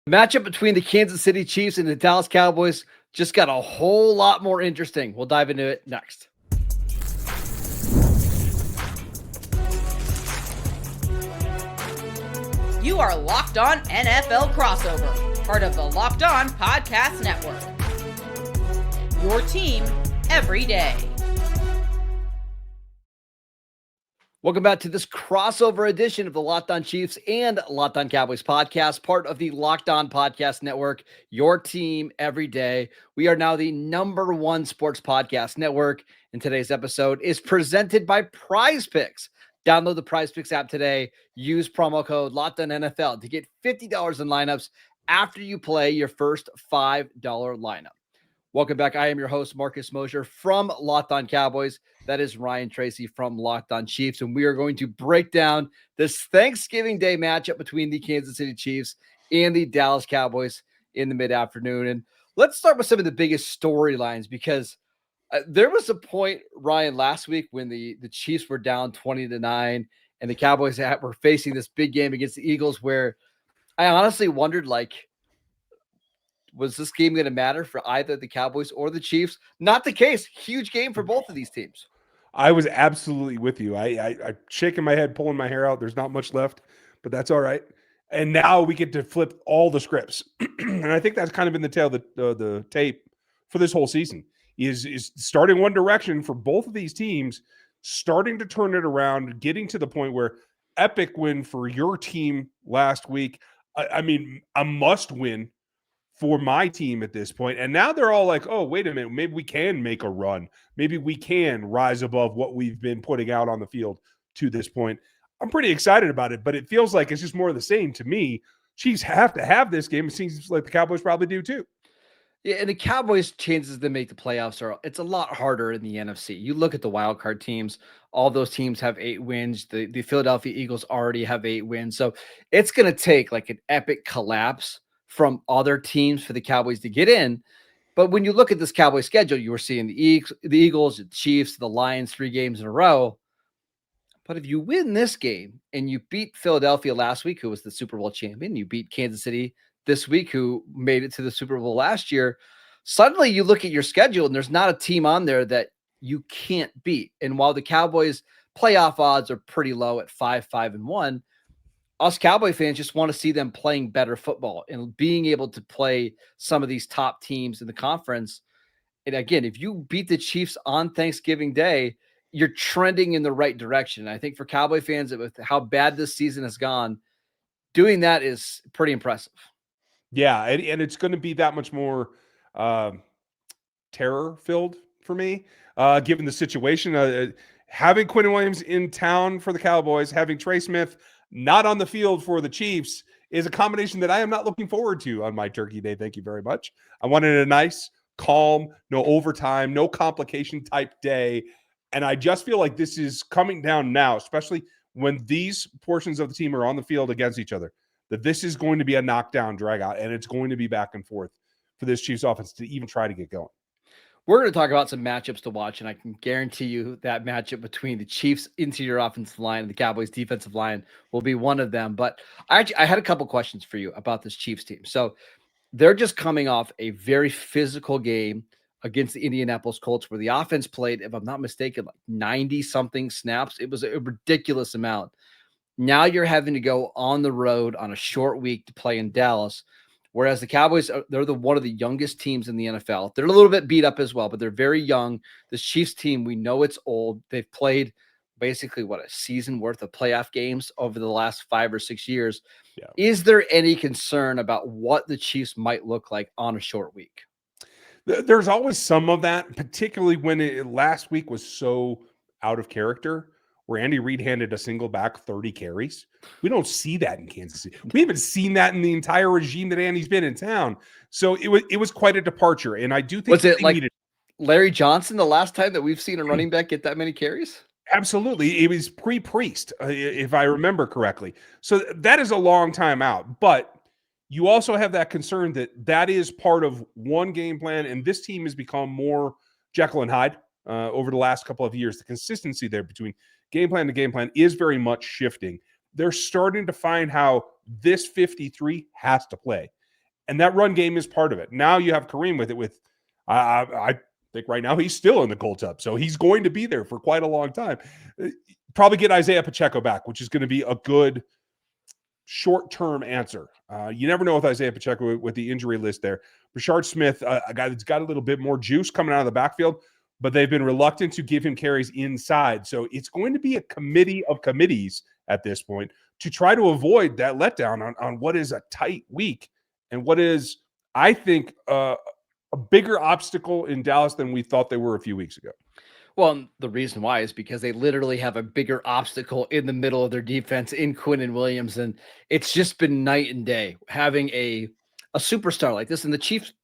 The matchup between the Kansas City Chiefs and the Dallas Cowboys just got a whole lot more interesting. We'll dive into it next. You are Locked On NFL Crossover, part of the Locked On Podcast Network. Your team every day. Welcome back to this crossover edition of the Locked On Chiefs and Locked On Cowboys podcast, part of the Locked On Podcast Network, your team every day. We are now the #1 sports podcast network, and today's episode is presented by Prize Picks. Download the Prize Picks app today. Use promo code LOCKEDONNFL to get $50 in lineups after you play your first $5 lineup. Welcome back. I am your host, Marcus Mosher from Locked On Cowboys. That is Ryan Tracy from Locked On Chiefs, and we are going to break down this Thanksgiving Day matchup between the Kansas City Chiefs and the Dallas Cowboys in the mid-afternoon. And let's start with some of the biggest storylines, because there was a point, Ryan, last week when the Chiefs were down 20-9 and the Cowboys were facing this big game against the Eagles, where I honestly wondered, was this game going to matter for either the Cowboys or the Chiefs? Not the case. Huge game for both of these teams. I was absolutely with you. I shaking my head, pulling my hair out. There's not much left, but that's all right. And now we get to flip all the scripts. And I think that's kind of been the tail of the tape for this whole season is starting one direction for both of these teams, starting to turn it around, getting to the point where epic win for your team last week. I mean, a must win for my team at this point. And now they're all like, oh, wait a minute, maybe we can make a run. Maybe we can rise above what we've been putting out on the field to this point. I'm pretty excited about it, but it feels like it's just more of the same to me. Chiefs have to have this game. It seems like the Cowboys probably do too. Yeah, and the Cowboys' chances to make the playoffs it's a lot harder in the NFC. You look at the wild card teams, all those teams have 8 wins. The Philadelphia Eagles already have 8 wins. So it's going to take like an epic collapse from other teams for the Cowboys to get in. But when you look at this Cowboys schedule, you were seeing the Eagles, the Chiefs, the Lions 3 games in a row. But if you win this game and you beat Philadelphia last week, who was the Super Bowl champion, you beat Kansas City this week, who made it to the Super Bowl last year, suddenly you look at your schedule and there's not a team on there that you can't beat. And while the Cowboys playoff odds are pretty low at 5-5-1, us Cowboy fans just want to see them playing better football and being able to play some of these top teams in the conference. And again, if you beat the Chiefs on Thanksgiving Day, you're trending in the right direction. And I think for Cowboy fans, with how bad this season has gone, doing that is pretty impressive. Yeah, and it's going to be that much more terror-filled for me, given the situation. Having Quinn Williams in town for the Cowboys, having Trey Smith not on the field for the Chiefs is a combination that I am not looking forward to on my Turkey Day. Thank you very much. I wanted a nice, calm, no overtime, no complication type day. And I just feel like this is coming down now, especially when these portions of the team are on the field against each other, that this is going to be a knockdown drag out, and it's going to be back and forth for this Chiefs offense to even try to get going. We're going to talk about some matchups to watch, and I can guarantee you that matchup between the Chiefs' interior offensive line and the Cowboys' defensive line will be one of them. But I had a couple questions for you about this Chiefs team. So they're just coming off a very physical game against the Indianapolis Colts, where the offense played, if I'm not mistaken, like 90-something snaps. It was a ridiculous amount. Now you're having to go on the road on a short week to play in Dallas. Whereas the Cowboys, they're one of the youngest teams in the NFL. They're a little bit beat up as well, but they're very young. This Chiefs team, we know it's old. They've played basically, a season worth of playoff games over the last 5 or 6 years. Yeah. Is there any concern about what the Chiefs might look like on a short week? There's always some of that, particularly when last week was so out of character, where Andy Reid handed a single back 30 carries. We don't see that in Kansas City. We haven't seen that in the entire regime that Andy's been in town. So it was quite a departure. And I do think was it like Larry Johnson the last time that we've seen a running back get that many carries? Absolutely. It was pre-Priest, if I remember correctly. So that is a long time out. But you also have that concern that is part of one game plan, and this team has become more Jekyll and Hyde over the last couple of years. The consistency there between game plan to game plan is very much shifting. They're starting to find how this 53 has to play. And that run game is part of it. Now you have Kareem with it. I think right now he's still in the cold tub, so he's going to be there for quite a long time. Probably get Isaiah Pacheco back, which is going to be a good short-term answer. You never know with Isaiah Pacheco with the injury list there. Rashard Smith, a guy that's got a little bit more juice coming out of the backfield, but they've been reluctant to give him carries inside. So it's going to be a committee of committees at this point to try to avoid that letdown on what is a tight week and what is, I think, a bigger obstacle in Dallas than we thought they were a few weeks ago. Well, the reason why is because they literally have a bigger obstacle in the middle of their defense in Quinn Williams, and it's just been night and day having a superstar like this. And the Chiefs,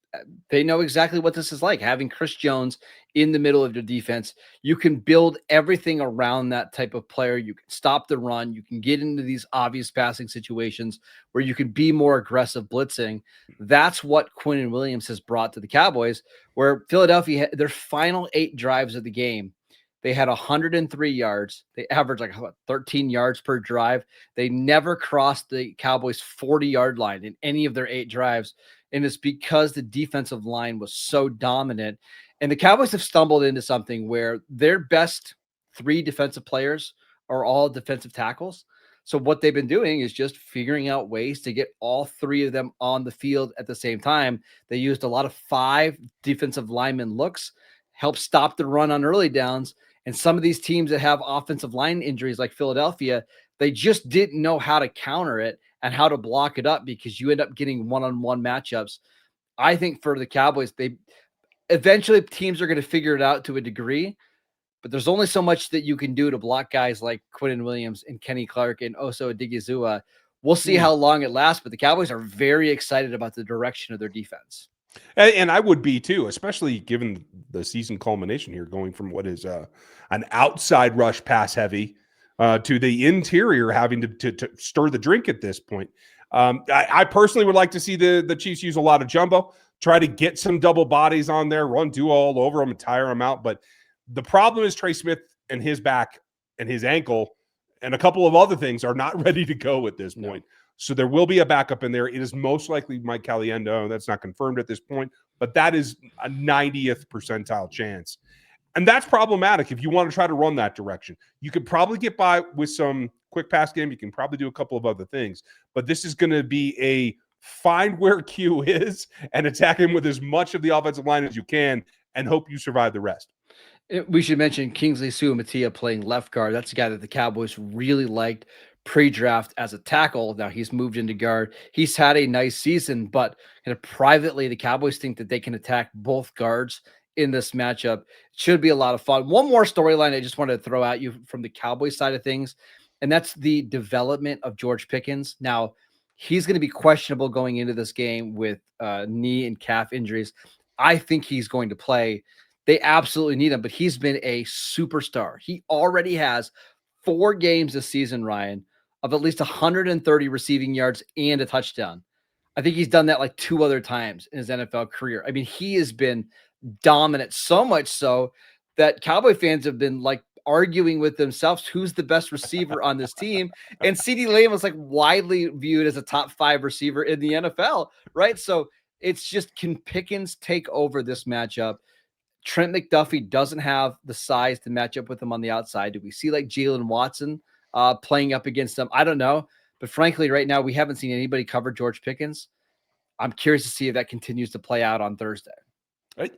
they know exactly what this is like, having Chris Jones in the middle of your defense. You can build everything around that type of player. You can stop the run. You can get into these obvious passing situations where you can be more aggressive blitzing. That's what Quinn Williams has brought to the Cowboys, where Philadelphia, their final 8 drives of the game, they had 103 yards. They averaged like 13 yards per drive. They never crossed the Cowboys' 40-yard line in any of their 8 drives. And it's because the defensive line was so dominant. And the Cowboys have stumbled into something where their best 3 defensive players are all defensive tackles. So what they've been doing is just figuring out ways to get all 3 of them on the field at the same time. They used a lot of 5 defensive lineman looks, help stop the run on early downs. And some of these teams that have offensive line injuries like Philadelphia, they just didn't know how to counter it and how to block it up because you end up getting one-on-one matchups. I think for the Cowboys, they eventually teams are going to figure it out to a degree, but there's only so much that you can do to block guys like Quinn Williams and Kenny Clark and Oso Odigizua. We'll see how long it lasts, but the Cowboys are very excited about the direction of their defense. And I would be too, especially given the season culmination here, going from what is an outside rush pass heavy to the interior having to stir the drink at this point. I personally would like to see the Chiefs use a lot of jumbo, try to get some double bodies on there, run duo all over them and tire them out. But the problem is Trey Smith and his back and his ankle and a couple of other things are not ready to go at this point. So there will be a backup in there. It is most likely Mike Caliendo. That's not confirmed at this point, but that is a 90th percentile chance. And that's problematic if you want to try to run that direction. You could probably get by with some quick pass game. You can probably do a couple of other things, but this is going to be a find where Q is and attack him with as much of the offensive line as you can and hope you survive the rest. We should mention Kingsley Suamatia playing left guard. That's a guy that the Cowboys really liked pre-draft as a tackle. Now he's moved into guard. He's had a nice season, but kind of privately, the Cowboys think that they can attack both guards in this matchup. It should be a lot of fun. One more storyline I just wanted to throw at you from the Cowboys side of things, and that's the development of George Pickens. Now, he's going to be questionable going into this game with knee and calf injuries. I think he's going to play. They absolutely need him, but he's been a superstar. He already has 4 games this season, Ryan, of at least 130 receiving yards and a touchdown. I think he's done that like 2 other times in his NFL career. I mean, he has been dominant, so much so that Cowboy fans have been like arguing with themselves who's the best receiver on this team. And CeeDee Lamb was like widely viewed as a top 5 receiver in the NFL, right? So it's just, can Pickens take over this matchup? Trent McDuffie doesn't have the size to match up with him on the outside. Do we see like Jaylen Watson playing up against them? I don't know. But frankly, right now, we haven't seen anybody cover George Pickens. I'm curious to see if that continues to play out on Thursday.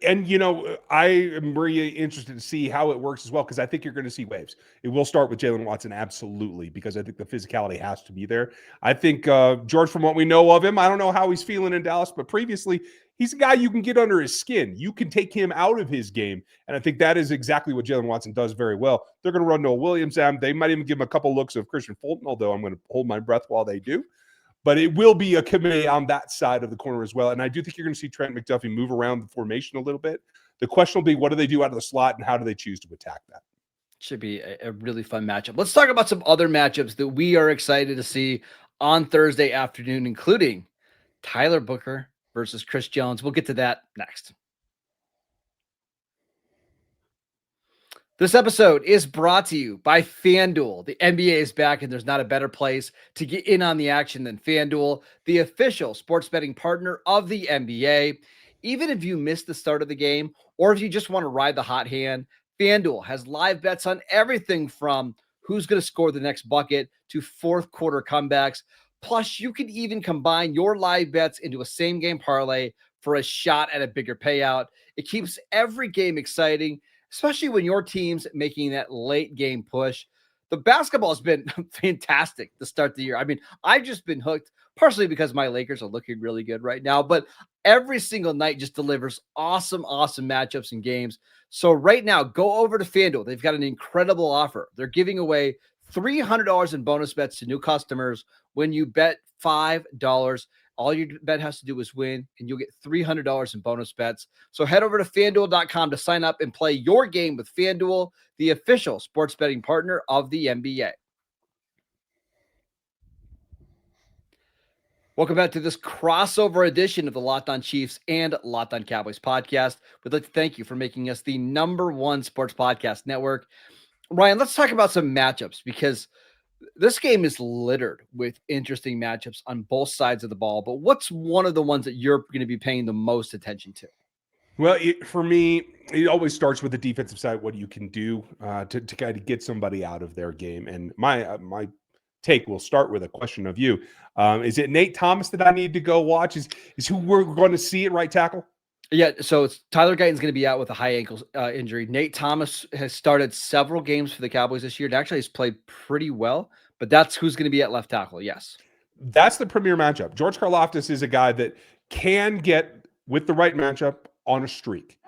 And, you know, I am really interested to see how it works as well, because I think you're going to see waves. It will start with Jaylen Watson, absolutely, because I think the physicality has to be there. I think George, from what we know of him, I don't know how he's feeling in Dallas, but previously, he's a guy you can get under his skin. You can take him out of his game, and I think that is exactly what Jaylen Watson does very well. They're going to run Noah Williams. They might even give him a couple looks of Christian Fulton, although I'm going to hold my breath while they do. But it will be a committee on that side of the corner as well. And I do think you're going to see Trent McDuffie move around the formation a little bit. The question will be, what do they do out of the slot and how do they choose to attack that? Should be a really fun matchup. Let's talk about some other matchups that we are excited to see on Thursday afternoon, including Tyler Booker versus Chris Jones. We'll get to that next. This episode is brought to you by FanDuel. The NBA is back, and there's not a better place to get in on the action than FanDuel, the official sports betting partner of the NBA. Even if you missed the start of the game, or if you just want to ride the hot hand, FanDuel has live bets on everything from who's going to score the next bucket to fourth quarter comebacks. Plus, you can even combine your live bets into a same game parlay for a shot at a bigger payout. It keeps every game exciting, especially when your team's making that late game push. The basketball has been fantastic to start the year. I mean, I've just been hooked, partially because my Lakers are looking really good right now, but every single night just delivers awesome matchups and games. So right now, go over to FanDuel. They've got an incredible offer. They're giving away $300 in bonus bets to new customers when you bet $5. All your bet has to do is win, and you'll get $300 in bonus bets. So head over to FanDuel.com to sign up and play your game with FanDuel, the official sports betting partner of the NBA. Welcome back to this crossover edition of the Locked On Chiefs and Locked On Cowboys podcast. We'd like to thank you for making us the #1 sports podcast network. Ryan, let's talk about some matchups, because this game is littered with interesting matchups on both sides of the ball. But what's one of the ones that you're going to be paying the most attention to? Well, for me, it always starts with the defensive side, what you can do to kind of get somebody out of their game. And my take will start with a question of you. Is it Nate Thomas that I need to go watch? Is who we're going to see at right tackle? Yeah, so it's Tyler Guyton's going to be out with a high ankle injury. Nate Thomas has started several games for the Cowboys this year and actually has played pretty well, but that's who's going to be at left tackle, yes. That's the premier matchup. George Karlaftis is a guy that can get, with the right matchup, on a streak.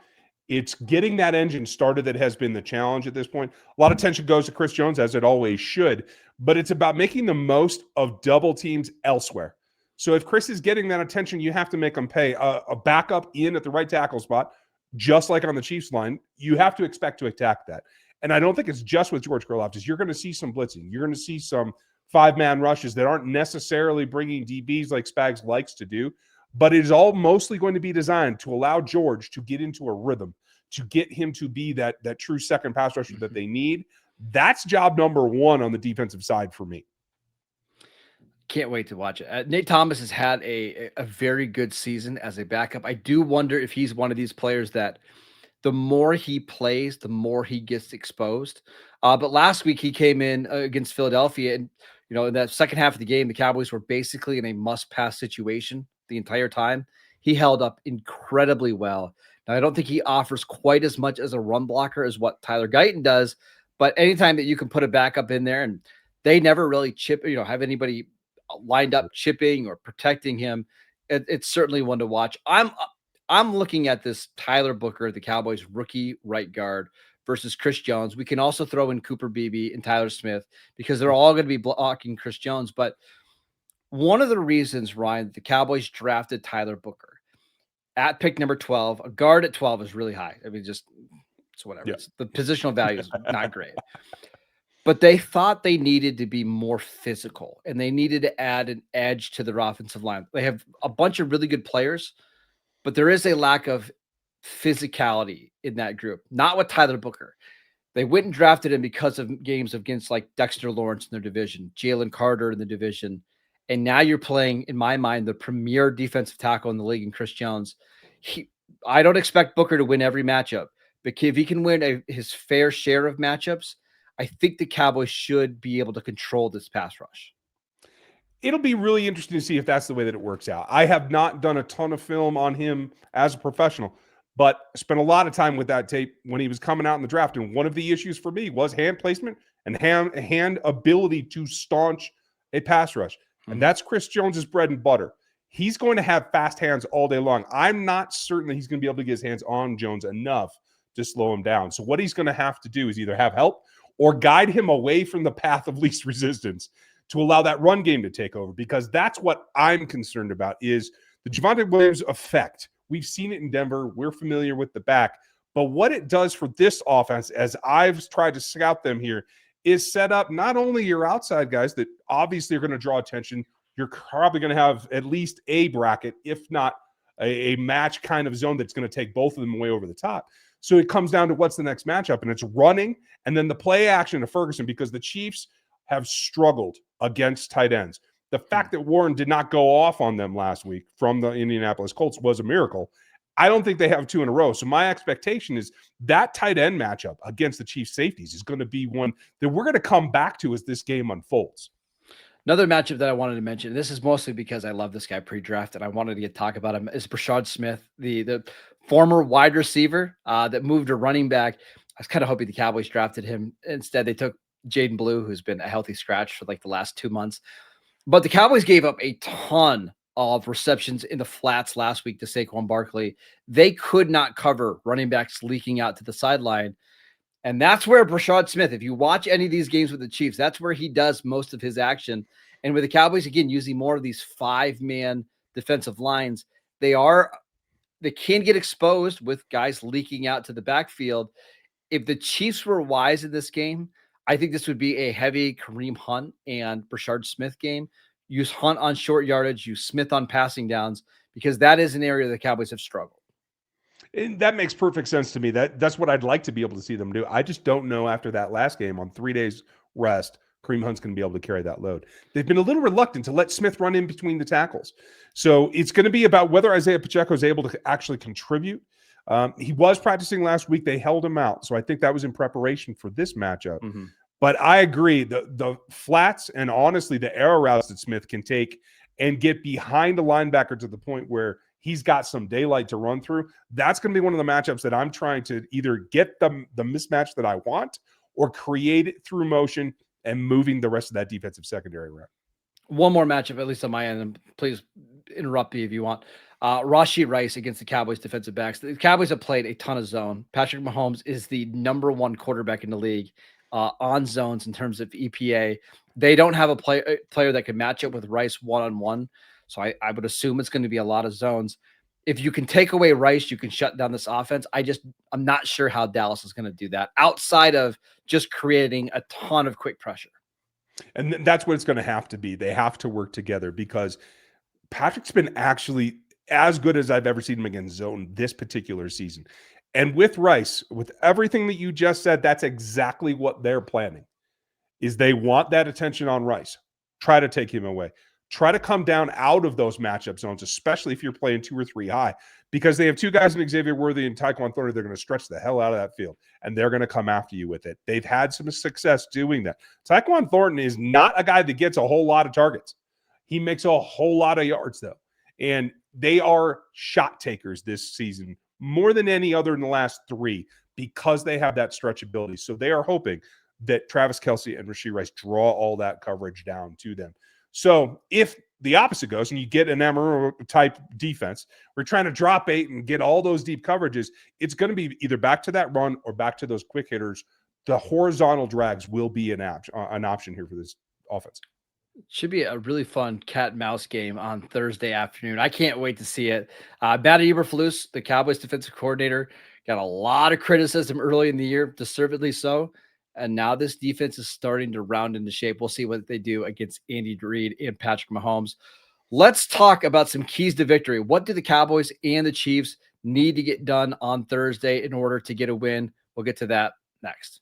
It's getting that engine started that has been the challenge at this point. A lot of attention goes to Chris Jones, as it always should, but it's about making the most of double teams elsewhere. So if Chris is getting that attention, you have to make him pay. A backup in at the right tackle spot, just like on the Chiefs line, you have to expect to attack that. And I don't think it's just with George Karlaftis. You're going to see some blitzing. You're going to see some five-man rushes that aren't necessarily bringing DBs like Spags likes to do, but it is all mostly going to be designed to allow George to get into a rhythm, to get him to be that true second pass rusher that they need. That's job #1 on the defensive side for me. Can't wait to watch it. Nate Thomas has had a very good season as a backup. I do wonder if he's one of these players that the more he plays, the more he gets exposed. But last week he came in against Philadelphia, and in that second half of the game, the Cowboys were basically in a must-pass situation the entire time. He held up incredibly well. Now, I don't think he offers quite as much as a run blocker as what Tyler Guyton does, but anytime that you can put a backup in there, and they never really have anybody lined up chipping or protecting him, it's certainly one to watch. I'm looking at this Tyler Booker, the Cowboys rookie right guard, versus Chris Jones. We can also throw in Cooper Beebe and Tyler Smith because they're all going to be blocking Chris Jones. But one of the reasons, Ryan, the Cowboys drafted Tyler Booker at pick number 12, a guard at 12 is really high. I mean, it's whatever. Yeah. The positional value is not great. But they thought they needed to be more physical, and they needed to add an edge to their offensive line. They have a bunch of really good players, but there is a lack of physicality in that group. Not with Tyler Booker. They went and drafted him because of games against like Dexter Lawrence in their division, Jalen Carter in the division. And now you're playing, in my mind, the premier defensive tackle in the league in Chris Jones. I don't expect Booker to win every matchup, but if he can win his fair share of matchups, I think the Cowboys should be able to control this pass rush. It'll be really interesting to see if that's the way that it works out. I have not done a ton of film on him as a professional, but spent a lot of time with that tape when he was coming out in the draft. And one of the issues for me was hand placement and hand ability to staunch a pass rush. And that's Chris Jones's bread and butter. He's going to have fast hands all day long. I'm not certain that he's going to be able to get his hands on Jones enough to slow him down. So what he's going to have to do is either have help or guide him away from the path of least resistance to allow that run game to take over, because that's what I'm concerned about is the Javonte Williams effect. We've seen it in Denver. We're familiar with the back. But what it does for this offense, as I've tried to scout them here, is set up not only your outside guys that obviously are going to draw attention. You're probably going to have at least a bracket, if not a match kind of zone that's going to take both of them way over the top. So it comes down to what's the next matchup, and it's running and then the play action to Ferguson, because the Chiefs have struggled against tight ends. The fact that Warren did not go off on them last week from the Indianapolis Colts was a miracle. I don't think they have 2 in a row. So my expectation is that tight end matchup against the Chiefs safeties is going to be one that we're going to come back to as this game unfolds. Another matchup that I wanted to mention, this is mostly because I love this guy pre-draft and I wanted to talk about him, is Brashad Smith, the former wide receiver that moved to running back. I was kind of hoping the Cowboys drafted him. Instead, they took Jaden Blue, who's been a healthy scratch for like the last 2 months. But the Cowboys gave up a ton of receptions in the flats last week to Saquon Barkley. They could not cover running backs leaking out to the sideline. And that's where Brashad Smith, if you watch any of these games with the Chiefs, that's where he does most of his action. And with the Cowboys, again, using more of these 5-man defensive lines, they can get exposed with guys leaking out to the backfield. If the Chiefs were wise in this game, I think this would be a heavy Kareem Hunt and Brashad Smith game. Use Hunt on short yardage, use Smith on passing downs, because that is an area the Cowboys have struggled. And that makes perfect sense to me. That's what I'd like to be able to see them do. I just don't know after that last game on 3 days rest, Kareem Hunt's going to be able to carry that load. They've been a little reluctant to let Smith run in between the tackles. So it's going to be about whether Isaiah Pacheco is able to actually contribute. He was practicing last week. They held him out. So I think that was in preparation for this matchup. Mm-hmm. But I agree. The flats and honestly the arrow routes that Smith can take and get behind a linebacker to the point where he's got some daylight to run through. That's going to be one of the matchups that I'm trying to either get the mismatch that I want or create it through motion and moving the rest of that defensive secondary around. One more matchup, at least on my end, and please interrupt me if you want. Rashee Rice against the Cowboys defensive backs. The Cowboys have played a ton of zone. Patrick Mahomes is the #1 quarterback in the league on zones in terms of EPA. They don't have a player that can match up with Rice one-on-one. So I would assume it's going to be a lot of zones. If you can take away Rice, you can shut down this offense. I'm not sure how Dallas is going to do that outside of just creating a ton of quick pressure. And that's what it's going to have to be. They have to work together because Patrick's been actually as good as I've ever seen him against zone this particular season. And with Rice, with everything that you just said, that's exactly what they're planning, is they want that attention on Rice. Try to take him away. Try to come down out of those matchup zones, especially if you're playing 2 or 3 high, because they have 2 guys in Xavier Worthy and Tyquan Thornton. They're going to stretch the hell out of that field, and they're going to come after you with it. They've had some success doing that. Tyquan Thornton is not a guy that gets a whole lot of targets. He makes a whole lot of yards, though. And they are shot takers this season more than any other in the last 3 because they have that stretchability. So they are hoping that Travis Kelce and Rashee Rice draw all that coverage down to them. So if the opposite goes and you get an Amarillo type defense, we're trying to drop 8 and get all those deep coverages, it's going to be either back to that run or back to those quick hitters. The horizontal drags will be an option here for this offense. Should be a really fun cat and mouse game on Thursday afternoon. I can't wait to see it. Matt Eberflus, the Cowboys defensive coordinator, got a lot of criticism early in the year, deservedly so. And now this defense is starting to round into shape. We'll see what they do against Andy Reid and Patrick Mahomes. Let's talk about some keys to victory. What do the Cowboys and the Chiefs need to get done on Thursday in order to get a win? We'll get to that next.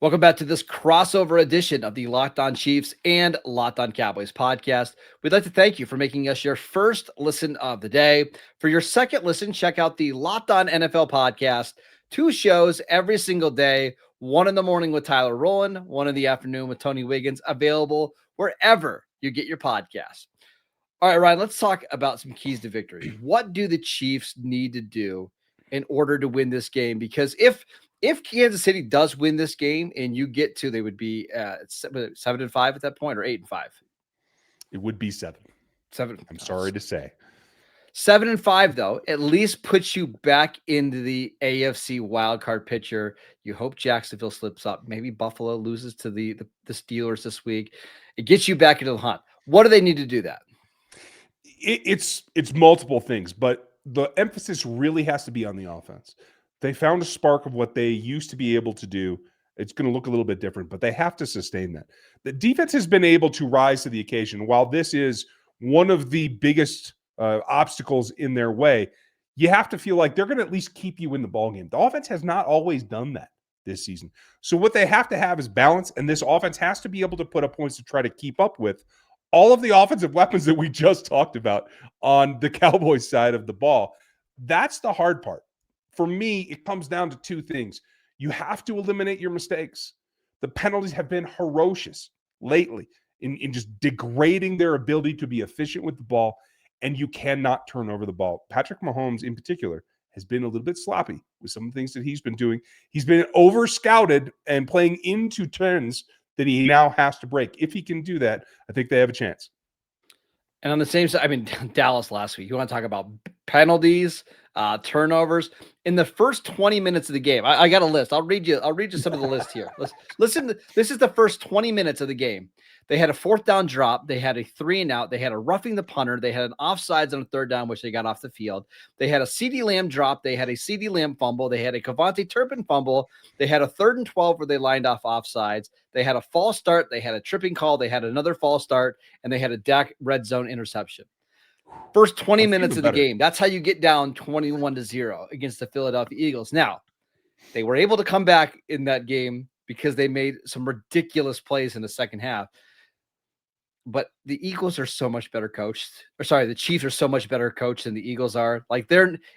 Welcome back to this crossover edition of the Locked On Chiefs and Locked On Cowboys podcast. We'd like to thank you for making us your first listen of the day. For your second listen, check out the Locked On NFL podcast. 2 shows every single day, 1 in the morning with Tyler Rowland, 1 in the afternoon with Tony Wiggins, available wherever you get your podcast. All right, Ryan, let's talk about some keys to victory. What do the Chiefs need to do in order to win this game? Because if Kansas City does win this game and you get to, they would be 7-5 at that point, or 8-5. It would be 7. I'm sorry to say. 7-5 though, at least puts you back into the AFC wildcard picture. You hope Jacksonville slips up. Maybe Buffalo loses to the Steelers this week. It gets you back into the hunt. What do they need to do that? It's multiple things, but the emphasis really has to be on the offense. They found a spark of what they used to be able to do. It's going to look a little bit different, but they have to sustain that. The defense has been able to rise to the occasion. While this is one of the biggest obstacles in their way, you have to feel like they're going to at least keep you in the ballgame. The offense has not always done that this season. So what they have to have is balance, and this offense has to be able to put up points to try to keep up with all of the offensive weapons that we just talked about on the Cowboys side of the ball. That's the hard part. For me, it comes down to two things. You have to eliminate your mistakes. The penalties have been ferocious lately in just degrading their ability to be efficient with the ball, and you cannot turn over the ball. Patrick Mahomes, in particular, has been a little bit sloppy with some of the things that he's been doing. He's been over-scouted and playing into trends that he now has to break. If he can do that, I think they have a chance. And on the same side, I mean, Dallas last week, you want to talk about penalties, turnovers. In the first 20 minutes of the game, I got a list. I'll read you some of the list here. Listen, this is the first 20 minutes of the game. They had a 4th down drop. They had a 3-and-out. They had a roughing the punter. They had an offsides on a 3rd down, which they got off the field. They had a CeeDee Lamb drop. They had a CeeDee Lamb fumble. They had a Kevontae Turpin fumble. They had a 3rd and 12 where they lined off offsides. They had a false start. They had a tripping call. They had another false start, and they had a Dak red zone interception. First 20 minutes of the game. That's how you get down 21-0 against the Philadelphia Eagles. Now, they were able to come back in that game because they made some ridiculous plays in the second half. But the Eagles are so much better coached. The Chiefs are so much better coached than the Eagles are. Like,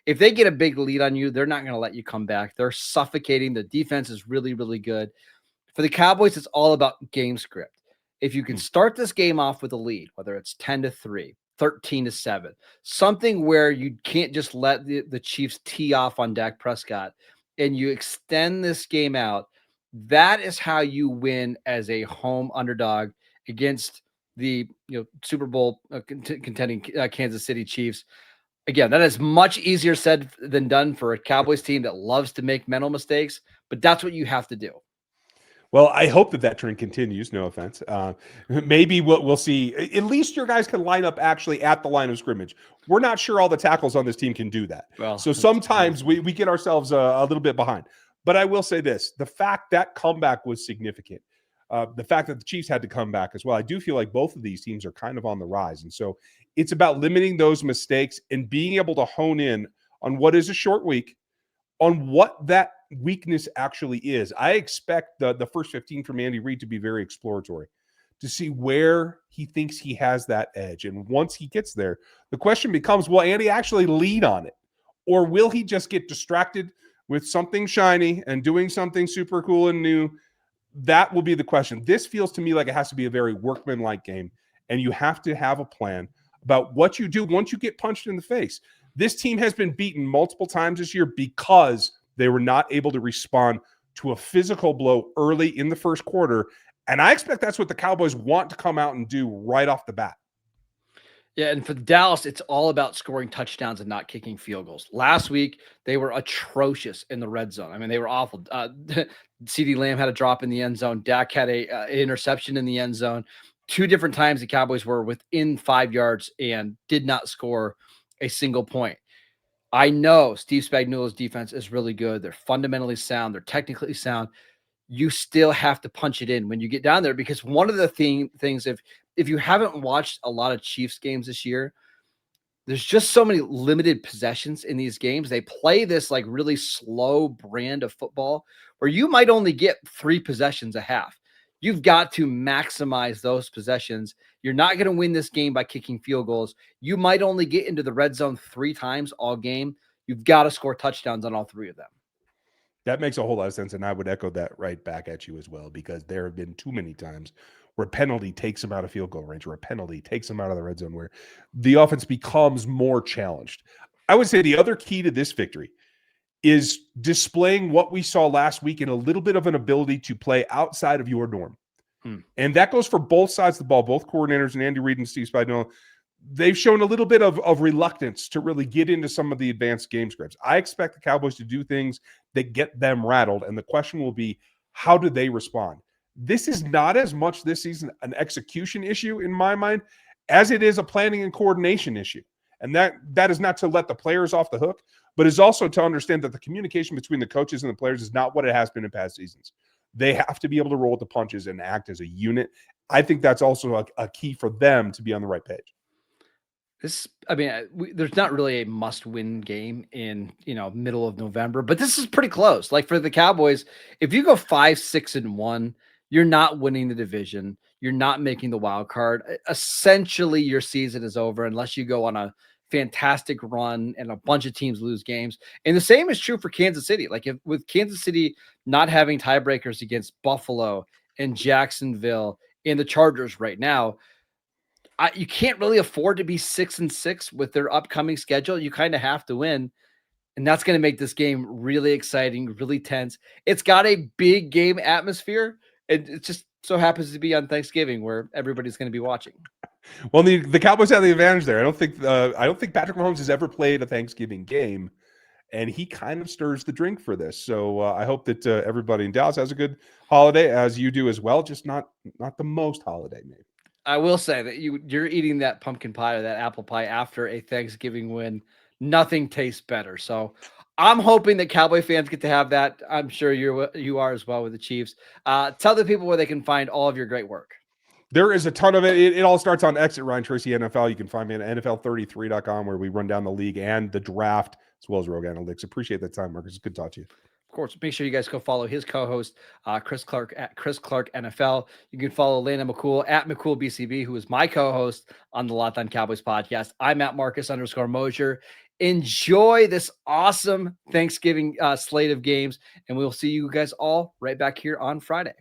if they get a big lead on you, they're not going to let you come back. They're suffocating. The defense is really, really good. For the Cowboys, it's all about game script. If you can start this game off with a lead, whether it's 10-3, 13-7, something where you can't just let the Chiefs tee off on Dak Prescott, and you extend this game out, that is how you win as a home underdog against the Super Bowl contending Kansas City Chiefs. Again, that is much easier said than done for a Cowboys team that loves to make mental mistakes, but that's what you have to do. Well, I hope that trend continues. No offense. Maybe we'll see. At least your guys can line up actually at the line of scrimmage. We're not sure all the tackles on this team can do that. Well, so sometimes we get ourselves a little bit behind. But I will say this. The fact that comeback was significant. The fact that the Chiefs had to come back as well. I do feel like both of these teams are kind of on the rise. And so it's about limiting those mistakes and being able to hone in on what is a short week, on what that weakness actually is. I expect the first 15 from Andy Reid to be very exploratory, to see where he thinks he has that edge. And once he gets there, the question becomes, will Andy actually lead on it? Or will he just get distracted with something shiny and doing something super cool and new? That will be the question. This feels to me like it has to be a very workmanlike game, and you have to have a plan about what you do once you get punched in the face. This team has been beaten multiple times this year because they were not able to respond to a physical blow early in the first quarter, and I expect that's what the Cowboys want to come out and do right off the bat. Yeah, and for Dallas, it's all about scoring touchdowns and not kicking field goals. Last week, they were atrocious in the red zone. I mean, they were awful. CeeDee Lamb had a drop in the end zone. Dak had an interception in the end zone. 2 different times the Cowboys were within 5 yards and did not score a single point. I know Steve Spagnuolo's defense is really good. They're fundamentally sound. They're technically sound. You still have to punch it in when you get down there, because one of the things, if you haven't watched a lot of Chiefs games this year, there's just so many limited possessions in these games. They play this like really slow brand of football where you might only get 3 possessions a half. You've got to maximize those possessions. You're not going to win this game by kicking field goals. You might only get into the red zone 3 times all game. You've got to score touchdowns on all 3 of them. That makes a whole lot of sense, and I would echo that right back at you as well, because there have been too many times where a penalty takes them out of field goal range, or a penalty takes them out of the red zone, where the offense becomes more challenged. I would say the other key to this victory is displaying what we saw last week in a little bit of an ability to play outside of your norm. And that goes for both sides of the ball, both coordinators, and Andy Reid and Steve Spagnuolo. They've shown a little bit of reluctance to really get into some of the advanced game scripts. I expect the Cowboys to do things that get them rattled, and the question will be, how do they respond? This is not as much this season an execution issue in my mind as it is a planning and coordination issue. And that is not to let the players off the hook, but is also to understand that the communication between the coaches and the players is not what it has been in past seasons. They have to be able to roll with the punches and act as a unit. I think that's also a key for them to be on the right page. There's not really a must-win game in middle of November, but this is pretty close. Like for the Cowboys, if you go 5-6-1, you're not winning the division. You're not making the wild card. Essentially, your season is over unless you go on a fantastic run and a bunch of teams lose games. And the same is true for Kansas City. Like with Kansas City not having tiebreakers against Buffalo and Jacksonville and the Chargers right now, you can't really afford to be 6-6 with their upcoming schedule. You kind of have to win, and that's going to make this game really exciting, really tense. It's got a big game atmosphere, and it just so happens to be on Thanksgiving where everybody's going to be watching. Well, the Cowboys have the advantage there. I don't think Patrick Mahomes has ever played a Thanksgiving game, and he kind of stirs the drink for this. So I hope that everybody in Dallas has a good holiday, as you do as well. Just not the most holiday, maybe. I will say that you're eating that pumpkin pie or that apple pie after a Thanksgiving win. Nothing tastes better. So I'm hoping that Cowboy fans get to have that. I'm sure you are as well with the Chiefs. Tell the people where they can find all of your great work. There is a ton of it. It all starts on X at Ryan Tracy NFL. You can find me at NFL33.com, where we run down the league and the draft, as well as Rogue Analytics. Appreciate that time, Marcus. It's good to talk to you. Of course, make sure you guys go follow his co-host, Chris Clark, at Chris Clark NFL. You can follow Landon McCool at McCoolBCB, who is my co-host on the Locked On Cowboys podcast. I'm at Marcus_Mosher. Enjoy this awesome Thanksgiving slate of games, and we'll see you guys all right back here on Friday.